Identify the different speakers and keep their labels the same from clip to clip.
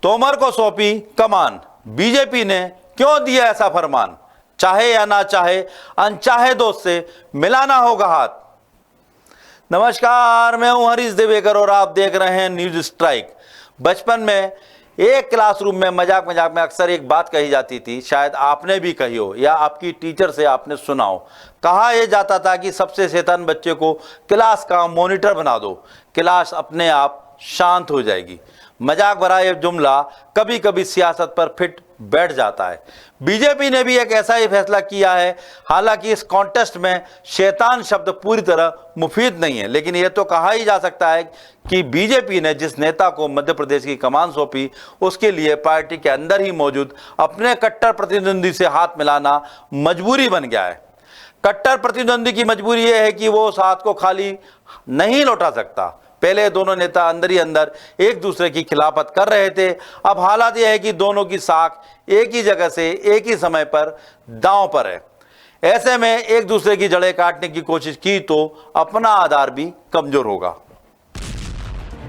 Speaker 1: तोमर को सौंपी कमान, बीजेपी ने क्यों दिया ऐसा फरमान? चाहे या ना चाहे अनचाहे दोस्त से मिलाना होगा हाथ। नमस्कार, मैं हूं हरीश देवेकर और आप देख रहे हैं न्यूज स्ट्राइक। बचपन में एक क्लासरूम में मजाक मजाक में अक्सर एक बात कही जाती थी, शायद आपने भी कही हो या आपकी टीचर से आपने सुना हो। कहा यह जाता था कि सबसे शैतान बच्चे को क्लास का मॉनिटर बना दो, क्लास अपने आप शांत हो जाएगी। मजाक भरा यह जुमला कभी कभी सियासत पर फिट बैठ जाता है। बीजेपी ने भी एक ऐसा ही फैसला किया है। हालांकि इस कॉन्टेस्ट में शैतान शब्द पूरी तरह मुफीद नहीं है, लेकिन यह तो कहा ही जा सकता है कि बीजेपी ने जिस नेता को मध्य प्रदेश की कमान सौंपी, उसके लिए पार्टी के अंदर ही मौजूद अपने कट्टर प्रतिद्वंदी से हाथ मिलाना मजबूरी बन गया है। कट्टर प्रतिद्वंदी की मजबूरी यह है कि वो उस हाथ को खाली नहीं लौटा सकता। पहले दोनों नेता अंदर ही अंदर एक दूसरे की खिलाफत कर रहे थे। अब हालात यह है कि दोनों की साख एक ही जगह से एक ही समय पर दांव पर है। ऐसे में एक दूसरे की जड़ें काटने की कोशिश की तो अपना आधार भी कमजोर होगा।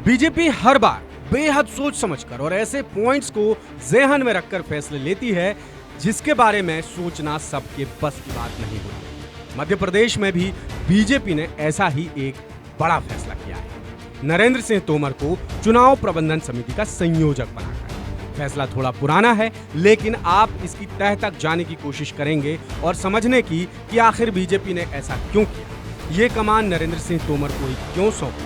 Speaker 2: बीजेपी हर बार बेहद सोच समझकर और ऐसे पॉइंट्स को ज़हन में रखकर फैसले लेती है जिसके बारे में सोचना सबके बस की बात नहीं होती। मध्य प्रदेश में भी बीजेपी ने ऐसा ही एक बड़ा फैसला किया है। नरेंद्र सिंह तोमर को चुनाव प्रबंधन समिति का संयोजक बनाकर। फैसला थोड़ा पुराना है, लेकिन आप इसकी तह तक जाने की कोशिश करेंगे और समझने की कि आखिर बीजेपी ने ऐसा क्यों किया। ये कमान नरेंद्र सिंह तोमर को क्यों सौंपी?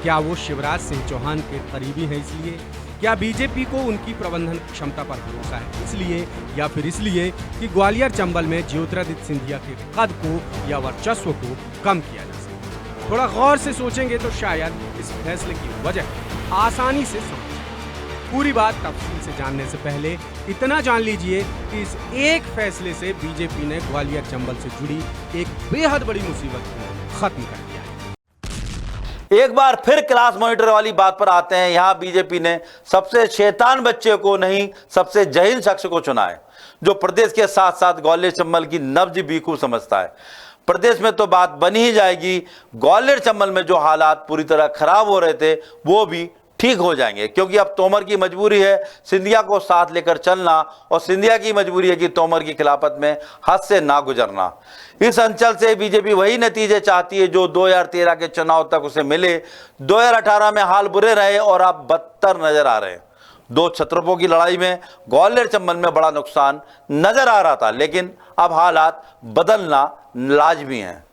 Speaker 2: क्या वो शिवराज सिंह चौहान के करीबी हैं इसलिए? क्या बीजेपी को उनकी प्रबंधन क्षमता पर भरोसा है इसलिए, या फिर इसलिए कि ग्वालियर चंबल में ज्योतिरादित्य सिंधिया के कद को या वर्चस्व को कम किया जा सके? थोड़ा गौर से सोचेंगे तो शायद इस फैसले की वजह आसानी से समझ। पूरी बात तफसील से जानने से पहले इतना जान लीजिए कि इस एक फैसले से बीजेपी ने ग्वालियर चंबल से जुड़ी एक बेहद बड़ी मुसीबत को खत्म कर दिया है।
Speaker 1: एक बार फिर क्लास मॉनिटर वाली बात पर आते हैं। यहां बीजेपी ने सबसे शैतान बच्चे को नहीं, सबसे जहील शख्स को चुना है, जो प्रदेश के साथ साथ ग्वालियर चंबल की नब्ज भी खूब समझता है। प्रदेश में तो बात बनी ही जाएगी। ग्वालियर चंबल में जो हालात पूरी तरह खराब हो रहे थे वो भी ठीक हो जाएंगे, क्योंकि अब तोमर की मजबूरी है सिंधिया को साथ लेकर चलना, और सिंधिया की मजबूरी है कि तोमर की खिलाफत में हद से ना गुजरना। इस अंचल से बीजेपी वही नतीजे चाहती है जो 2013 के चुनाव तक उसे मिले। 2018 में हाल बुरे रहे और अब बदतर नजर आ रहे हैं। दो छत्रपों की लड़ाई में ग्वालियर चंबल में बड़ा नुकसान नजर आ रहा था, लेकिन अब हालात बदलना लाजमी है।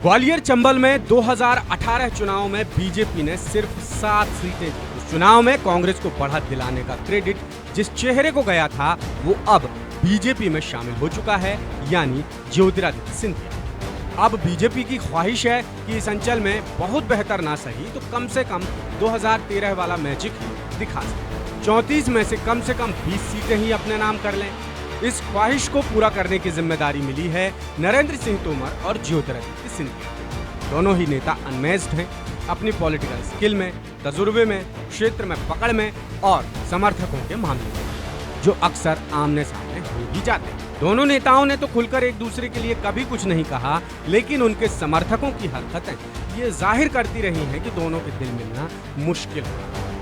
Speaker 2: ग्वालियर चंबल में 2018 चुनाव में बीजेपी ने सिर्फ 7 सीटें जीती। उस चुनाव में कांग्रेस को बढ़त दिलाने का क्रेडिट जिस चेहरे को गया था वो अब बीजेपी में शामिल हो चुका है, यानी ज्योतिरादित्य सिंधिया। अब बीजेपी की ख्वाहिश है कि इस अंचल में बहुत बेहतर ना सही तो कम से कम 2013 वाला मैजिक ही दिखा सके। 34 में से कम 20 सीटें ही अपने नाम कर लें। इस ख्वाहिश को पूरा करने की जिम्मेदारी मिली है नरेंद्र सिंह तोमर और ज्योतिरादित्य सिंधिया। दोनों ही नेता अनमेज्ड हैं अपनी पॉलिटिकल स्किल में, तजुर्बे में, क्षेत्र में पकड़ में और समर्थकों के मामले में, जो अक्सर आमने सामने हो ही जाते हैं। दोनों नेताओं ने तो खुलकर एक दूसरे के लिए कभी कुछ नहीं कहा, लेकिन उनके समर्थकों की हरकतें ये जाहिर करती रही हैं कि दोनों के दिल मिलना मुश्किल है।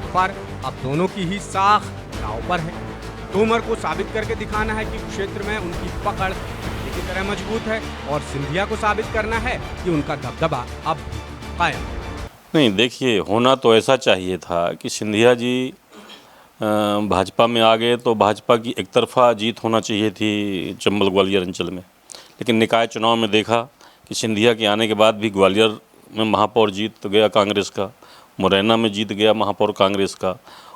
Speaker 2: पर अब दोनों की ही साख दांव पर है। तोमर को साबित करके दिखाना है कि क्षेत्र में उनकी पकड़ पहले की तरह मजबूत है, और सिंधिया को साबित करना है कि उनका दबदबा अब भी कायम है।
Speaker 3: नहीं, देखिए, होना तो ऐसा चाहिए था कि सिंधिया जी भाजपा में आ गए तो भाजपा की एक तरफा जीत होना चाहिए थी चंबल ग्वालियर अंचल में। लेकिन निकाय चुनाव में देखा कि सिंधिया के आने के बाद भी ग्वालियर में महापौर जीत गया कांग्रेस का, मुरैना में जीत गया महापौर कांग्रेस का,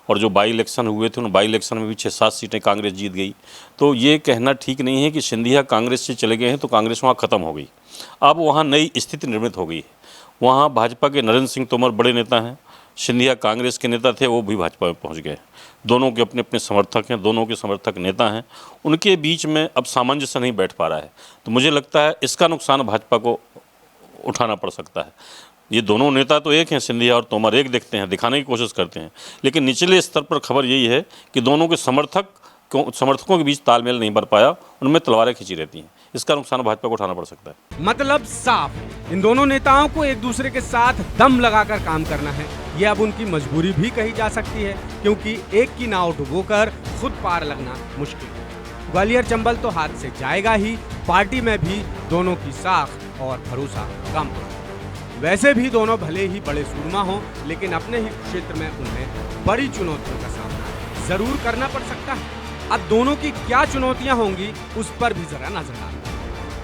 Speaker 3: और जो बाई इलेक्शन हुए थे उन बाई इलेक्शन में भी 6-7 सीटें कांग्रेस जीत गई। तो ये कहना ठीक नहीं है कि सिंधिया कांग्रेस से चले गए हैं तो कांग्रेस वहाँ ख़त्म हो गई। अब वहाँ नई स्थिति निर्मित हो गई है। वहाँ भाजपा के नरेंद्र सिंह तोमर बड़े नेता हैं, सिंधिया कांग्रेस के नेता थे, वो भी भाजपा में पहुँच गए। दोनों के अपने अपने समर्थक हैं, दोनों के समर्थक नेता हैं, उनके बीच में अब सामंजस्य नहीं बैठ पा रहा है। तो मुझे लगता है इसका नुकसान भाजपा को उठाना पड़ सकता है। ये दोनों नेता तो एक हैं, सिंधिया और तोमर एक दिखते हैं, दिखाने की कोशिश करते हैं, लेकिन निचले स्तर पर खबर यही है कि दोनों के समर्थकों के बीच तालमेल नहीं बन पाया, उनमें तलवारें खींची रहती हैं। इसका नुकसान भाजपा को उठाना पड़ सकता है।
Speaker 2: मतलब साफ, इन दोनों नेताओं को एक दूसरे के साथ दम लगाकर काम करना है। ये अब उनकी मजबूरी भी कही जा सकती है, क्योंकि एक की नाव डुबोकर खुद पार लगना मुश्किल है। ग्वालियर चंबल तो हाथ से जाएगा ही, पार्टी में भी दोनों की साख और भरोसा कम हो। वैसे भी दोनों भले ही बड़े सूरमा हों, लेकिन अपने ही क्षेत्र में उन्हें बड़ी चुनौतियों का सामना जरूर करना पड़ सकता है। अब दोनों की क्या चुनौतियां होंगी, उस पर भी जरा नजर डालें।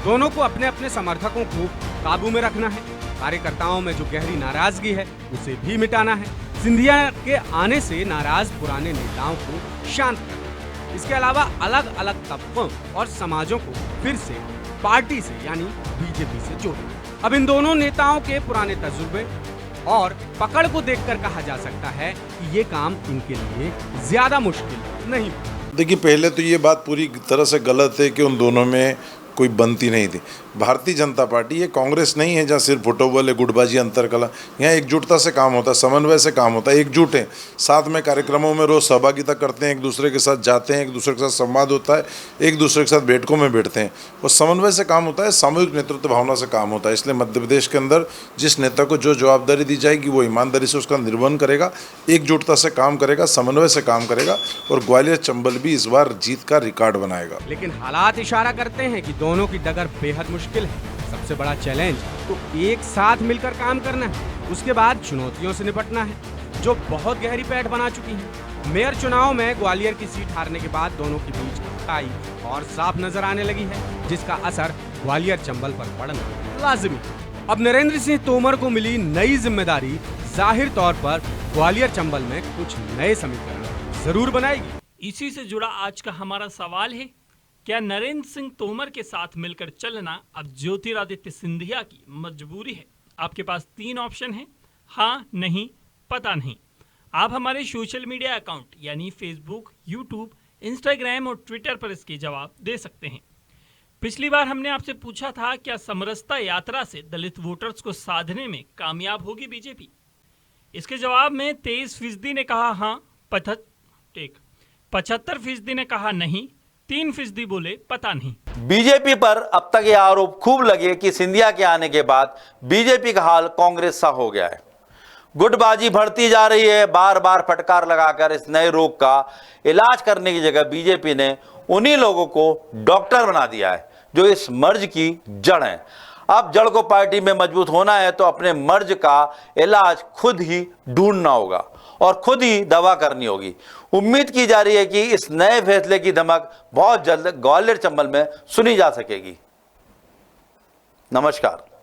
Speaker 2: दोनों को अपने अपने समर्थकों को काबू में रखना है। कार्यकर्ताओं में जो गहरी नाराजगी है, उसे भी मिटाना है। सिंधिया के आने से नाराज पुराने नेताओं को शांत करना है। इसके अलावा अलग अलग तबकों और समाजों को फिर से पार्टी से यानी बीजेपी से जोड़ना। अब इन दोनों नेताओं के पुराने तजुर्बे और पकड़ को देखकर कहा जा सकता है कि ये काम इनके लिए ज्यादा मुश्किल नहीं।
Speaker 4: देखिए, पहले तो ये बात पूरी तरह से गलत है कि उन दोनों में कोई बनती नहीं थी। भारतीय जनता पार्टी ये कांग्रेस नहीं है जहाँ सिर्फ फुटबॉल है, गुटबाजी, अंतरकला। यहाँ एकजुटता से काम होता है, समन्वय से काम होता है। एकजुट है, साथ में कार्यक्रमों में रोज सहभागिता करते हैं, एक दूसरे के साथ जाते हैं, एक दूसरे के साथ संवाद होता है, एक दूसरे के साथ बैठकों में बैठते हैं और समन्वय से काम होता है, सामूहिक नेतृत्व भावना से काम होता है। इसलिए मध्य प्रदेश के अंदर जिस नेता को जो जवाबदारी दी जाएगी वो ईमानदारी से उसका निर्वहन करेगा, एकजुटता से काम करेगा, समन्वय से काम करेगा और ग्वालियर चंबल भी इस बार जीत का रिकॉर्ड बनाएगा।
Speaker 2: लेकिन हालात इशारा करते हैं कि दोनों की डगर बेहद मुश्किल है। सबसे बड़ा चैलेंज तो एक साथ मिलकर काम करना है, उसके बाद चुनौतियों से निपटना है, जो बहुत गहरी पैठ बना चुकी है। मेयर चुनाव में ग्वालियर की सीट हारने के बाद दोनों के बीच खाई और साफ नजर आने लगी है, जिसका असर ग्वालियर चंबल पर पड़ना लाजिमी है। अब नरेंद्र सिंह तोमर को मिली नई जिम्मेदारी जाहिर तौर पर ग्वालियर चंबल में कुछ नए समीकरण जरूर बनाएगी।
Speaker 5: इसी से जुड़ा आज का हमारा सवाल है, क्या नरेंद्र सिंह तोमर के साथ मिलकर चलना अब ज्योतिरादित्य सिंधिया की मजबूरी है? आपके पास 3 ऑप्शन हैं, हाँ, नहीं, पता नहीं। आप हमारे सोशल मीडिया अकाउंट यानी फेसबुक, यूट्यूब, इंस्टाग्राम और ट्विटर पर इसके जवाब दे सकते हैं। पिछली बार हमने आपसे पूछा था, क्या समरसता यात्रा से दलित वोटर्स को साधने में कामयाब होगी बीजेपी? इसके जवाब में 23% ने कहा हाँ, 75% ने कहा नहीं, 3% बोले पता नहीं।
Speaker 1: बीजेपी पर अब तक यह आरोप खूब लगे कि सिंधिया के आने के बाद बीजेपी का हाल कांग्रेस सा हो गया है। गुटबाजी बढ़ती जा रही है। बार बार फटकार लगाकर इस नए रोग का इलाज करने की जगह बीजेपी ने उन्हीं लोगों को डॉक्टर बना दिया है जो इस मर्ज की जड़ है। अब जड़ को पार्टी में मजबूत होना है तो अपने मर्ज का इलाज खुद ही ढूंढना होगा और खुद ही दवा करनी होगी। उम्मीद की जा रही है कि इस नए फैसले की धमक बहुत जल्द ग्वालियर चंबल में सुनी जा सकेगी। नमस्कार।